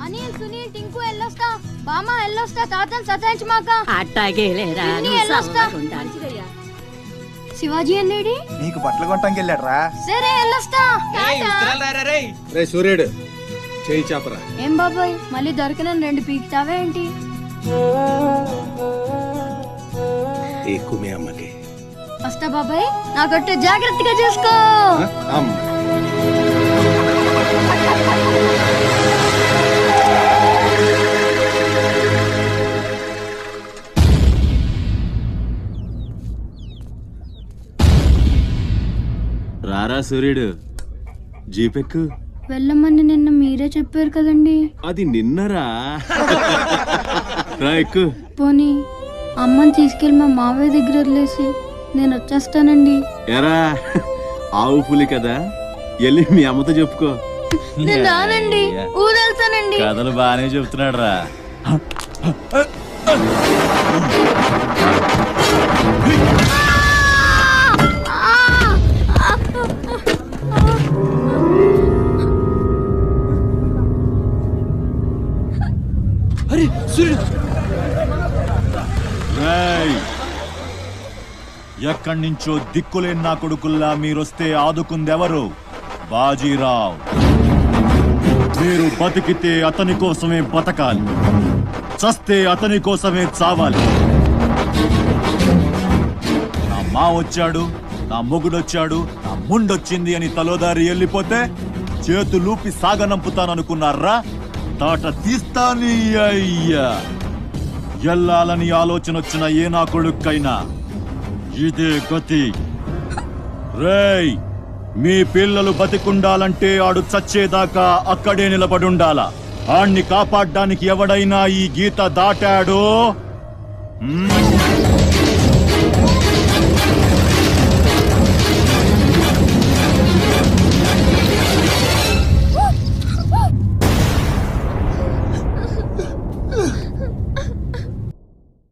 అనిల్ సునీల్ టింకు ఎల్లొస్తా బామ్మ ఎల్లొస్తా తాతని సతాయించమాక అట్టాగేలేరా ఎల్లొస్తా శివాజీ అన్నేడి నీకు బట్టలు కొనటానికి వెళ్ళాడరా. సరే ఎల్లొస్తా రే సూర్యుడు చేయి చాపరా. ఏం బాబాయ్ మళ్ళీ దొరికిన 2 పీకుతావే ఏంటి? ఎక్కువ మీ అమ్మకి వస్తా బాబాయ్ నా కొట్టు జాగ్రత్తగా చూసుకో. అమ్మ రారా సూర్యుడు జీపెక్కు. వెళ్ళమని నిన్న మీరే చెప్పారు కదండి. అది నిన్నరా. రా ఎక్కు. పోనీ అమ్మని తీసుకెళ్ళి మా మావయ్య దగ్గర వదిలేసి నేను వచ్చేస్తానండి. ఎరా ఆవు పులి కదా, వెళ్ళి మీ అమ్మతో చెప్పుకో. నేను రానండి, ఊరెళ్తానండి. కథలు బానే చెప్తున్నాడు రా. అరే సూర్యుడు ఎక్కడి నుంచో దిక్కులేని నా కొడుకుల్లా మీరొస్తే ఆదుకుందెవరు? బాజీరావ్. మీరు బతికితే అతని కోసమే బతకాలి, చస్తే అతని కోసమే చావాలి. నా మా వచ్చాడు, నా మొగుడొచ్చాడు, నా ముండొచ్చింది అని తలోదారి వెళ్ళిపోతే చేతులూపి సాగనంపుతాననుకున్నారా? తాట తీస్తాని అయ్యా. ఎల్లాలని ఆలోచన వచ్చిన ఏ నా కొడుక్కైనా ఇదే గతి. రేయ్, మీ పిల్లలు బతికుండాలంటే ఆడు చచ్చేదాకా అక్కడే నిలబడుండాలా. ఆణ్ణి కాపాడ్డానికి ఎవడైనా ఈ గీత దాటాడో